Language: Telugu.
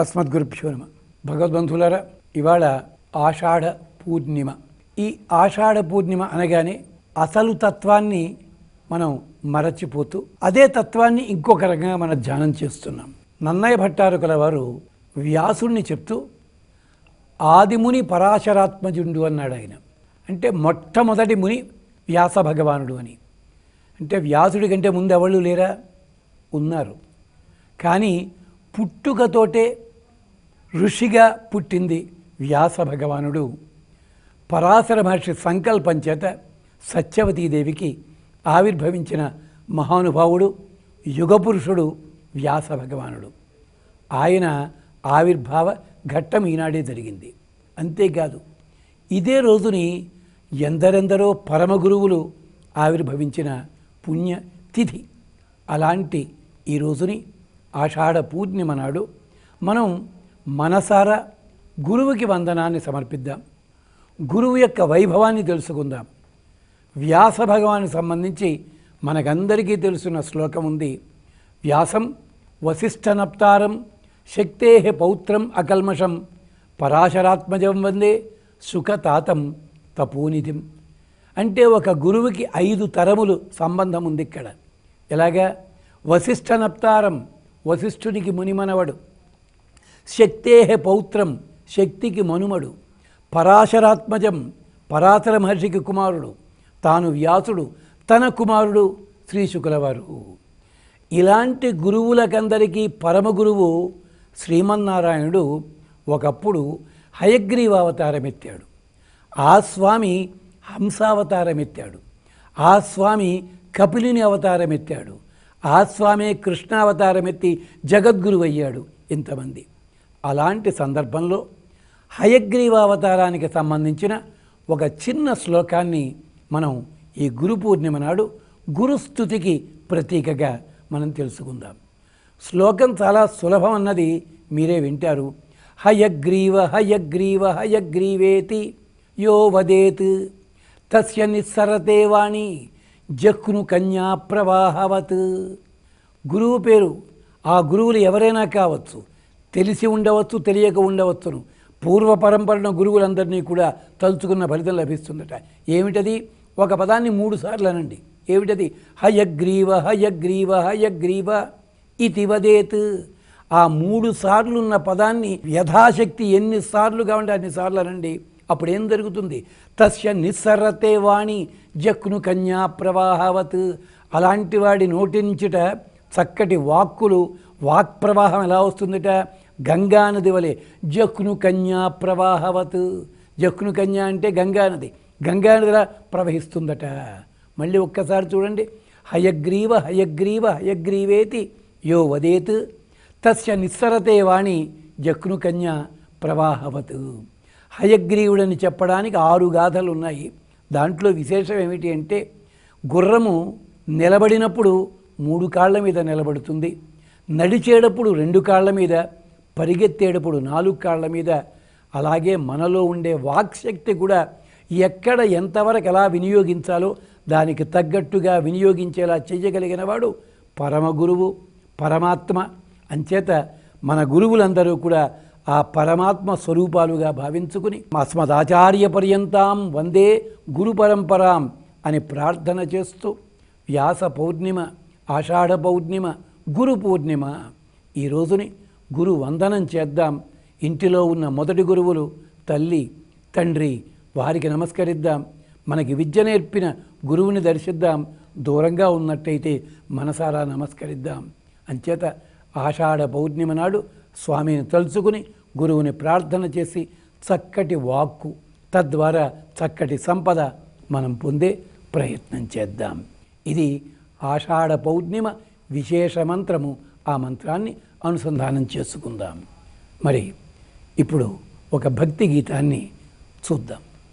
అస్మద్గురుభ్యో నమః. భగవద్బంధువులారా, ఇవాళ ఆషాఢ పూర్ణిమ. ఈ ఆషాఢ పూర్ణిమ అనగానే అసలు తత్వాన్ని మనం మరచిపోతూ అదే తత్వాన్ని ఇంకొక రకంగా మనం ధ్యానం చేస్తున్నాం. నన్నయ్య భట్టారకుల వారు వ్యాసుణ్ణి చెప్తూ ఆదిముని పరాశరాత్మజుండు అన్నాడు. ఆయన అంటే మొట్టమొదటి ముని వ్యాస భగవానుడు అని. అంటే వ్యాసుడి కంటే ముందు ఎవళ్ళు లేరా? ఉన్నారు. కానీ పుట్టుకతోటే ఋషిగా పుట్టింది వ్యాస భగవానుడు. పరాశర మహర్షి సంకల్పం చేత సత్యవతీదేవికి ఆవిర్భవించిన మహానుభావుడు, యుగపురుషుడు వ్యాస భగవానుడు. ఆయన ఆవిర్భావ ఘట్టం ఈనాడే జరిగింది. అంతేకాదు, ఇదే రోజుని ఎందరెందరో పరమగురువులు ఆవిర్భవించిన పుణ్యతిథి. అలాంటి ఈ రోజుని ఆషాఢ పూర్ణిమ నాడు మనం మనసారా గురువుకి వందనాన్ని సమర్పిద్దాం. గురువు యొక్క వైభవాన్ని తెలుసుకుందాం. వ్యాస భగవానికి సంబంధించి మనకందరికీ తెలుసున్న శ్లోకం ఉంది. వ్యాసం వసిష్ఠనప్తారం శక్తే పౌత్రం అకల్మషం పరాశరాత్మజం వందే సుఖతాతం తపోనిధిం. అంటే ఒక గురువుకి 5 తరములు సంబంధం ఉంది ఇక్కడ. ఎలాగా? వసిష్ఠనప్తారం, వశిష్ఠునికి మునిమనవడు. శక్తే పౌత్రం, శక్తికి మనుమడు. పరాశరాత్మజం, పరాశర మహర్షికి కుమారుడు. తాను వ్యాసుడు, తన కుమారుడు శ్రీశుకులవారు. ఇలాంటి గురువులకందరికీ పరమగురువు శ్రీమన్నారాయణుడు ఒకప్పుడు హయగ్రీవావతారం ఎత్తాడు. ఆ స్వామి హంసావతారం ఎత్తాడు. ఆ స్వామి కపిలుని అవతారం ఎత్తాడు. ఆ స్వామి కృష్ణావతారం ఎత్తి జగద్గురువు అయ్యాడు. ఇంతమంది. అలాంటి సందర్భంలో హయగ్రీవావతారానికి సంబంధించిన ఒక చిన్న శ్లోకాన్ని మనం ఈ గురు పూర్ణిమ నాడు గురుస్తుతికి ప్రతీకగా మనం తెలుసుకుందాం. శ్లోకం చాలా సులభం అన్నది మీరే వింటారు. హయగ్రీవ హయగ్రీవ హయగ్రీవేతి యో వదేత్ తస్య నిస్సరతే వాణి జహ్ను కన్యా ప్రవాహవత్. గురువు పేరు. ఆ గురువులు ఎవరైనా కావచ్చు, తెలిసి ఉండవచ్చు, తెలియక ఉండవచ్చును. పూర్వ పరంపరన గురువులందరినీ కూడా తలుచుకున్న ఫలితం లభిస్తుందట. ఏమిటది? ఒక పదాన్ని 3 సార్లు అనండి. ఏమిటది? హయగ్రీవ హయగ్రీవ హయగ్రీవ ఇతి వదేత్. ఆ 3 సార్లు ఉన్న పదాన్ని యథాశక్తి ఎన్నిసార్లు కావంటే అన్నిసార్లు అనండి. అప్పుడు ఏం జరుగుతుంది? తస్య నిస్సరతే వాణి జహ్ను కన్యా ప్రవాహవత్. అలాంటి వాడి నోటి నుంచిట చక్కటి వాక్కులు, వాక్ప్రవాహం ఎలా వస్తుందట? గంగానది వలె. జహ్ను కన్యా ప్రవాహవత్. జహ్ను కన్యా అంటే గంగానది. గంగానదిలా ప్రవహిస్తుందట. మళ్ళీ ఒక్కసారి చూడండి. హయగ్రీవ హయగ్రీవ హయగ్రీవేతి యో వదేత్ తస్య నిస్సరతే వాణి జహ్ను కన్యా ప్రవాహవత్. హయగ్రీవుడని చెప్పడానికి 6 గాథలు ఉన్నాయి. దాంట్లో విశేషం ఏమిటి అంటే, గుర్రము నిలబడినప్పుడు 3 కాళ్ళ మీద నిలబడుతుంది, నడిచేటప్పుడు 2 కాళ్ళ మీద, పరిగెత్తేటప్పుడు 4 కాళ్ళ మీద. అలాగే మనలో ఉండే వాక్శక్తి కూడా ఎక్కడ ఎంతవరకు ఎలా వినియోగించాలో దానికి తగ్గట్టుగా వినియోగించేలా చేయగలిగిన వాడు పరమగురువు, పరమాత్మ. అంచేత మన గురువులందరూ కూడా ఆ పరమాత్మ స్వరూపాలుగా భావించుకుని అస్మదాచార్య పర్యంతం వందే గురు పరంపరాం అని ప్రార్థన చేస్తూ వ్యాస పౌర్ణిమ, ఆషాఢ పౌర్ణిమ, గురు పూర్ణిమ ఈ రోజుని గురు వందనం చేద్దాం. ఇంటిలో ఉన్న మొదటి గురువులు తల్లి, తండ్రి, వారికి నమస్కరిద్దాం. మనకి విద్య నేర్పిన గురువుని దర్శిద్దాం. దూరంగా ఉన్నట్టయితే మనసారా నమస్కరిద్దాం. అంచేత ఆషాఢ పౌర్ణిమ నాడు స్వామిని తలుచుకుని గురువుని ప్రార్థన చేసి చక్కటి వాక్కు, తద్వారా చక్కటి సంపద మనం పొందే ప్రయత్నం చేద్దాం. ఇది ఆషాఢ పౌర్ణిమ విశేష మంత్రము. ఆ మంత్రాన్ని అనుసంధానం చేసుకుందాం. మరి ఇప్పుడు ఒక భక్తి గీతాన్ని చూద్దాం.